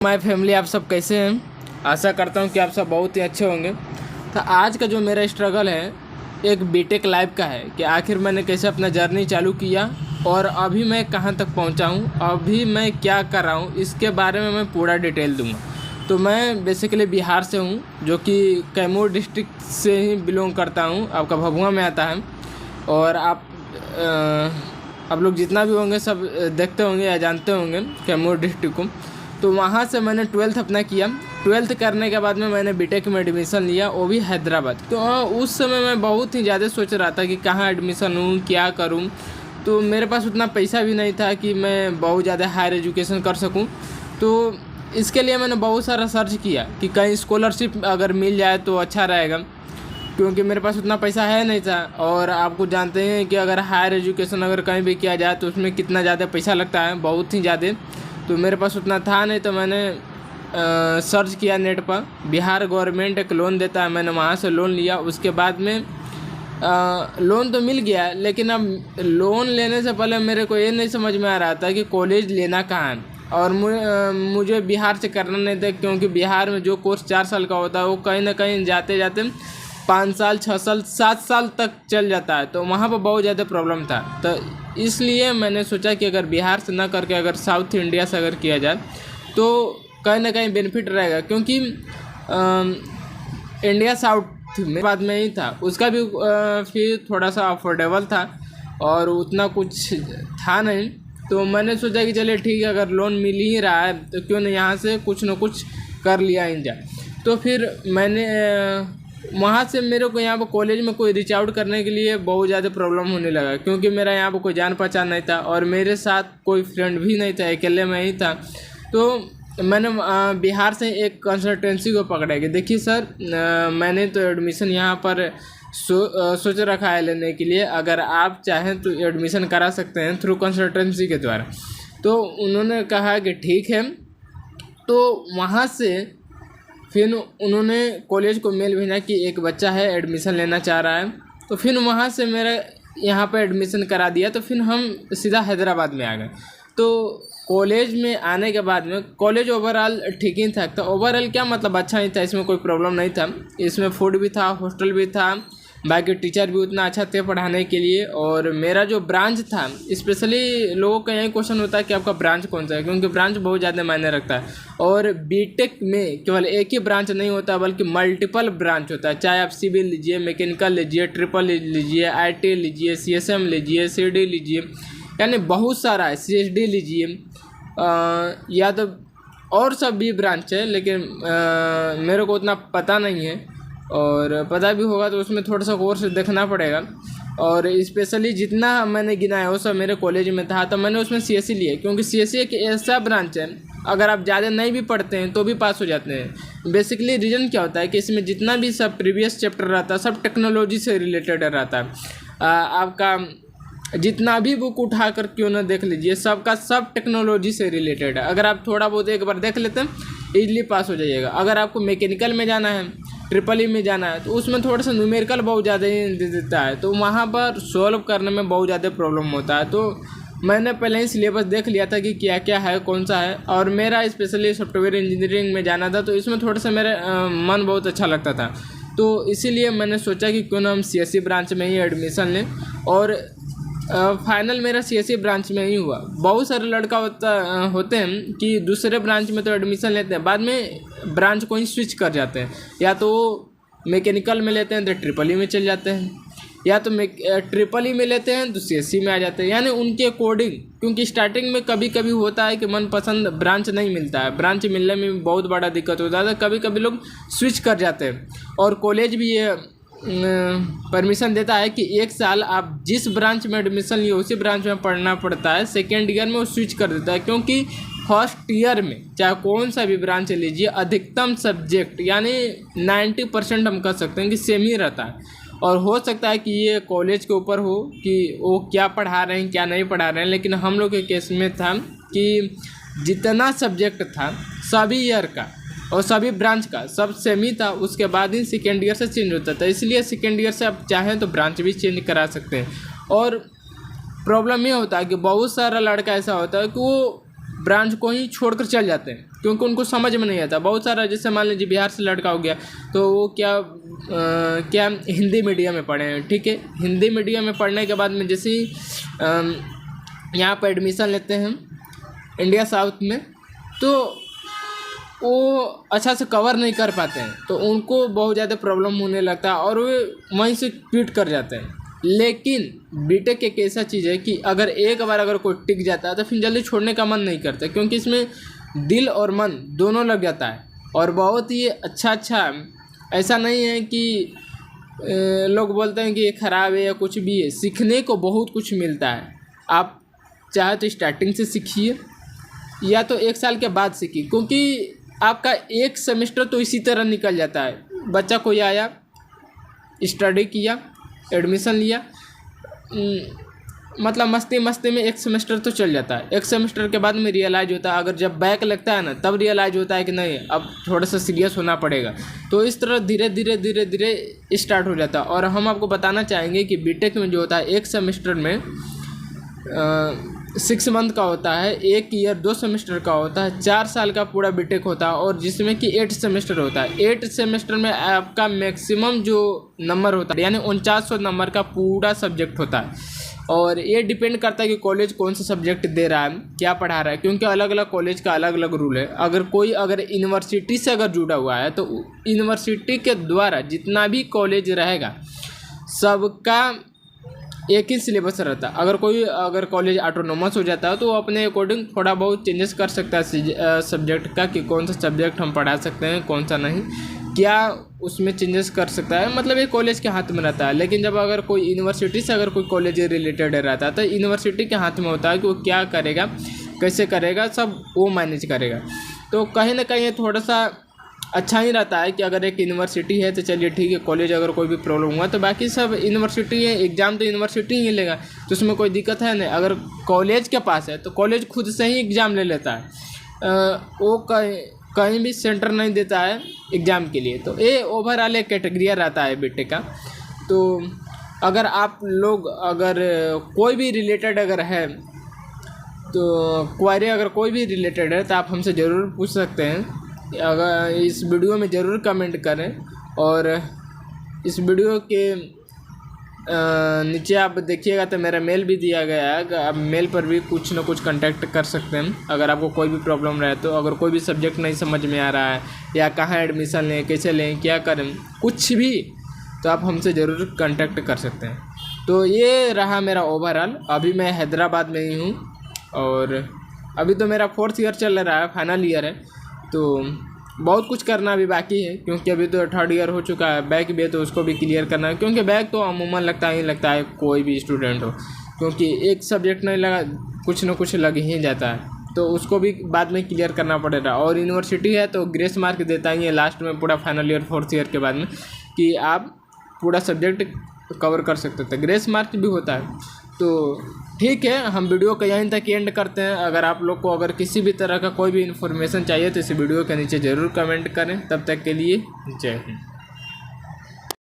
My family, आप सब कैसे हैं? आशा करता हूं कि आप सब बहुत ही अच्छे होंगे। तो आज का जो मेरा स्ट्रगल है एक बीटेक लाइफ का है कि आखिर मैंने कैसे अपना जर्नी चालू किया और अभी मैं कहां तक पहुंचा हूं, अभी मैं क्या कर रहा हूं, इसके बारे में मैं पूरा डिटेल दूंगा। तो मैं बेसिकली बिहार से हूं, जो कि कैमूर डिस्ट्रिक्ट से ही बिलोंग करता हूं, आपका भभुआ में आता है। और आप लोग जितना भी होंगे सब देखते होंगे या जानते होंगे कैमूर डिस्ट्रिक्ट को। तो वहाँ से मैंने 12th अपना किया। 12th करने के बाद में मैंने बीटेक में एडमिशन लिया, वो भी हैदराबाद। तो उस समय मैं बहुत ही ज़्यादा सोच रहा था कि कहाँ एडमिशन लूँ, क्या करूँ। तो मेरे पास उतना पैसा भी नहीं था कि मैं बहुत ज़्यादा हायर एजुकेशन कर सकूँ। तो इसके लिए मैंने बहुत सारा सर्च किया कि कहीं स्कॉलरशिप अगर मिल जाए तो अच्छा रहेगा, क्योंकि मेरे पास उतना पैसा है नहीं था। और आपको जानते हैं कि अगर हायर एजुकेशन अगर कहीं भी किया जाए तो उसमें कितना ज़्यादा पैसा लगता है, बहुत ही ज़्यादा। तो मेरे पास उतना था नहीं, तो मैंने सर्च किया नेट पर। बिहार गवर्नमेंट एक लोन देता है, मैंने वहाँ से लोन लिया। उसके बाद में लोन तो मिल गया, लेकिन अब लोन लेने से पहले मेरे को ये नहीं समझ में आ रहा था कि कॉलेज लेना कहाँ है। और मुझे बिहार से करना नहीं था, क्योंकि बिहार में जो कोर्स 4 साल का होता है वो कहीं ना कहीं जाते जाते 5 साल 6 साल 7 साल तक चल जाता है। तो वहाँ पर बहुत ज़्यादा प्रॉब्लम था। तो इसलिए मैंने सोचा कि अगर बिहार से ना करके अगर साउथ इंडिया से अगर किया जाए तो कहीं ना कहीं बेनिफिट रहेगा, क्योंकि इंडिया साउथ में बाद में ही था। उसका भी फिर थोड़ा सा अफोर्डेबल था और उतना कुछ था नहीं। तो मैंने सोचा कि चलिए ठीक है, अगर लोन मिल ही रहा है तो क्यों नहीं यहाँ से कुछ ना कुछ कर लिया इंडिया। तो फिर मैंने वहाँ से मेरे को यहाँ पर कॉलेज में कोई रीच आउट करने के लिए बहुत ज़्यादा प्रॉब्लम होने लगा, क्योंकि मेरा यहाँ पर कोई जान पहचान नहीं था और मेरे साथ कोई फ्रेंड भी नहीं था, अकेले में ही था। तो मैंने बिहार से एक कंसल्टेंसी को पकड़ा कि देखिए सर, मैंने तो एडमिशन यहाँ पर सोच रखा है लेने के लिए, अगर आप चाहें तो एडमिशन करा सकते हैं थ्रू कंसल्टेंसी के द्वारा। तो उन्होंने कहा कि ठीक है। तो वहाँ से फिर उन्होंने कॉलेज को मेल भेजा कि एक बच्चा है एडमिशन लेना चाह रहा है। तो फिर वहाँ से मेरा यहाँ पर एडमिशन करा दिया। तो फिर हम सीधा हैदराबाद में आ गए। तो कॉलेज में आने के बाद में कॉलेज ओवरऑल ठीक ही था। तो ओवरऑल क्या मतलब अच्छा ही था, इसमें कोई प्रॉब्लम नहीं था। इसमें फूड भी था, हॉस्टल भी था, बाकी टीचर भी उतना अच्छा थे पढ़ाने के लिए। और मेरा जो ब्रांच था, स्पेशली लोगों का यही क्वेश्चन होता है कि आपका ब्रांच कौन सा है, क्योंकि ब्रांच बहुत ज़्यादा मायने रखता है। और बीटेक में केवल एक ही ब्रांच नहीं होता, बल्कि मल्टीपल ब्रांच होता है। चाहे आप सिविल लीजिए, मैकेनिकल लीजिए, ट्रिपल लीजिए, IT लीजिए, CSM लीजिए, CD लीजिए, यानी बहुत सारा है, CSD लीजिए, या तो और सब भी ब्रांच है। लेकिन मेरे को उतना पता नहीं है, और पता भी होगा तो उसमें थोड़ा सा कोर्स देखना पड़ेगा। और स्पेशली जितना मैंने गिना है वो सब मेरे कॉलेज में था, तो मैंने उसमें CSE लिया, क्योंकि CSE एक ऐसा ब्रांच है अगर आप ज़्यादा नहीं भी पढ़ते हैं तो भी पास हो जाते हैं। बेसिकली रीज़न क्या होता है कि इसमें जितना भी सब प्रीवियस चैप्टर रहता है सब टेक्नोलॉजी से रिलेटेड रहता है। आपका जितना भी बुक उठा कर क्यों ना देख लीजिए, सबका सब टेक्नोलॉजी से रिलेटेड है। अगर आप थोड़ा बहुत एक बार देख लेते हैं ईजिली पास हो जाइएगा। अगर आपको मैकेनिकल में जाना है, ट्रिपल ई में जाना है, तो उसमें थोड़ा सा न्यूमेरिकल बहुत ज़्यादा ही दे देता है, तो वहाँ पर सॉल्व करने में बहुत ज़्यादा प्रॉब्लम होता है। तो मैंने पहले ही सिलेबस देख लिया था कि क्या क्या है, कौन सा है। और मेरा स्पेशली सॉफ्टवेयर इंजीनियरिंग में जाना था, तो इसमें थोड़ा सा मेरा मन बहुत अच्छा लगता था। तो इसीलिए मैंने सोचा कि क्यों ना हम CSE ब्रांच में ही एडमिशन लें। और फाइनल मेरा CSE ब्रांच में ही हुआ। बहुत सारे लड़का होते हैं कि दूसरे ब्रांच में तो एडमिशन लेते हैं, बाद में ब्रांच को ही स्विच कर जाते हैं, या तो मैकेनिकल में लेते हैं तो ट्रिपल ई में चल जाते हैं, या तो ट्रिपल ई में लेते हैं तो CSE में आ जाते हैं, यानी उनके अकॉर्डिंग। क्योंकि स्टार्टिंग में कभी कभी होता है कि मनपसंद ब्रांच नहीं मिलता है, ब्रांच मिलने में बहुत बड़ा दिक्कत होता है, कभी कभी लोग स्विच कर जाते हैं। और कॉलेज भी ये परमिशन देता है कि 1 साल आप जिस ब्रांच में एडमिशन लिए उसी ब्रांच में पढ़ना पड़ता है। सेकेंड ईयर में वो स्विच कर देता है, क्योंकि फर्स्ट ईयर में चाहे कौन सा भी ब्रांच लीजिए, अधिकतम सब्जेक्ट यानी 90% हम कह सकते हैं कि सेम ही रहता है। और हो सकता है कि ये कॉलेज के ऊपर हो कि वो क्या पढ़ा रहे हैं क्या नहीं पढ़ा रहे हैं, लेकिन हम लोग के केस में था कि जितना सब्जेक्ट था सभी ईयर का और सभी ब्रांच का सब सेम ही था। उसके बाद ही सेकेंड ईयर से चेंज होता था, इसलिए सेकेंड ईयर से आप चाहें तो ब्रांच भी चेंज करा सकते हैं। और प्रॉब्लम ये होता है कि बहुत सारा लड़का ऐसा होता है कि वो ब्रांच को ही छोड़कर चल जाते हैं, क्योंकि उनको समझ में नहीं आता। बहुत सारा जैसे मान लीजिए बिहार से लड़का हो गया, तो वो क्या हिंदी मीडियम में पढ़े हैं, ठीक है। हिंदी मीडियम में पढ़ने के बाद में जैसे ही यहाँ पर एडमिशन लेते हैं इंडिया साउथ में, तो वो अच्छा से कवर नहीं कर पाते हैं, तो उनको बहुत ज़्यादा प्रॉब्लम होने लगता है और वे वहीं से क्विट कर जाते हैं। लेकिन बीटेक एक ऐसा चीज़ है कि अगर एक बार अगर कोई टिक जाता है तो फिर जल्दी छोड़ने का मन नहीं करता, क्योंकि इसमें दिल और मन दोनों लग जाता है और बहुत ही अच्छा ऐसा नहीं है कि लोग बोलते हैं कि ये ख़राब है या कुछ भी है। सीखने को बहुत कुछ मिलता है। आप चाहे तो स्टार्टिंग से सीखिए या तो 1 साल के बाद सीखिए, क्योंकि आपका 1 सेमेस्टर तो इसी तरह निकल जाता है। बच्चा कोई आया, स्टडी किया, एडमिशन लिया, मतलब मस्ती में 1 सेमेस्टर तो चल जाता है। 1 सेमेस्टर के बाद में रियलाइज़ होता है, अगर जब बैक लगता है ना तब रियलाइज़ होता है कि नहीं अब थोड़ा सा सीरियस होना पड़ेगा। तो इस तरह धीरे धीरे स्टार्ट हो जाता है। और हम आपको बताना चाहेंगे कि बीटेक में जो होता है 1 सेमेस्टर में 6 मंथ का होता है, 1 ईयर 2 सेमेस्टर का होता है, 4 साल का पूरा बीटेक होता है, और जिसमें कि 8 सेमेस्टर होता है। 8 सेमेस्टर में आपका मैक्सिमम जो नंबर होता है यानी 4900 नंबर का पूरा सब्जेक्ट होता है। और ये डिपेंड करता है कि कॉलेज कौन सा सब्जेक्ट दे रहा है, क्या पढ़ा रहा है, क्योंकि अलग अलग कॉलेज का अलग अलग रूल है। अगर कोई यूनिवर्सिटी से अगर जुड़ा हुआ है तो यूनिवर्सिटी के द्वारा जितना भी कॉलेज रहेगा सबका एक ही सिलेबस रहता है। अगर कॉलेज ऑटोनोमस हो जाता है तो वो अपने अकॉर्डिंग थोड़ा बहुत चेंजेस कर सकता है सब्जेक्ट का, कि कौन सा सब्जेक्ट हम पढ़ा सकते हैं, कौन सा नहीं, क्या उसमें चेंजेस कर सकता है। मतलब ये कॉलेज के हाथ में रहता है। लेकिन जब अगर कोई यूनिवर्सिटी से अगर कोई कॉलेज रिलेटेड रहता है तो यूनिवर्सिटी के हाथ में होता है कि वो क्या करेगा, कैसे करेगा, सब वो मैनेज करेगा। तो कहीं ना कहीं थोड़ा सा अच्छा ही रहता है कि अगर एक यूनिवर्सिटी है तो चलिए ठीक है, कॉलेज अगर कोई भी प्रॉब्लम हुआ तो बाकी सब यूनिवर्सिटी है, एग्ज़ाम तो यूनिवर्सिटी ही लेगा, तो उसमें कोई दिक्कत है नहीं। अगर कॉलेज के पास है तो कॉलेज खुद से ही एग्ज़ाम ले लेता है, वो कहीं भी सेंटर नहीं देता है एग्ज़ाम के लिए। तो ये ओवरऑल एक कैटेगरी रहता है बीटेक का। तो अगर आप लोग अगर कोई भी रिलेटेड अगर है तो क्वेरी अगर कोई भी रिलेटेड है तो आप हमसे ज़रूर पूछ सकते हैं। अगर इस वीडियो में ज़रूर कमेंट करें, और इस वीडियो के नीचे आप देखिएगा तो मेरा मेल भी दिया गया है, आप मेल पर भी कुछ ना कुछ कांटेक्ट कर सकते हैं अगर आपको कोई भी प्रॉब्लम रहे तो। अगर कोई भी सब्जेक्ट नहीं समझ में आ रहा है या कहाँ एडमिशन लें, कैसे लें, क्या करें, कुछ भी, तो आप हमसे ज़रूर कांटेक्ट कर सकते हैं। तो ये रहा मेरा ओवरऑल। अभी मैं हैदराबाद में ही हूँ और अभी तो मेरा 4th ईयर चल रहा है, फाइनल ईयर है, तो बहुत कुछ करना अभी बाकी है, क्योंकि अभी तो 3rd ईयर हो चुका है। बैक भी है तो उसको भी क्लियर करना है, क्योंकि बैक तो अमूमन लगता है कोई भी स्टूडेंट हो, क्योंकि एक सब्जेक्ट नहीं लगा कुछ ना कुछ लग ही जाता है, तो उसको भी बाद में क्लियर करना पड़ेगा। और यूनिवर्सिटी है तो ग्रेस मार्क देता ही है लास्ट में पूरा फाइनल ईयर 4th ईयर के बाद में, कि आप पूरा सब्जेक्ट कवर कर सकते थे, ग्रेस मार्क भी होता है। तो ठीक है, हम वीडियो को यहीं तक एंड करते हैं। अगर आप लोग को अगर किसी भी तरह का कोई भी इन्फॉर्मेशन चाहिए तो इस वीडियो के नीचे ज़रूर कमेंट करें। तब तक के लिए जय हिंद।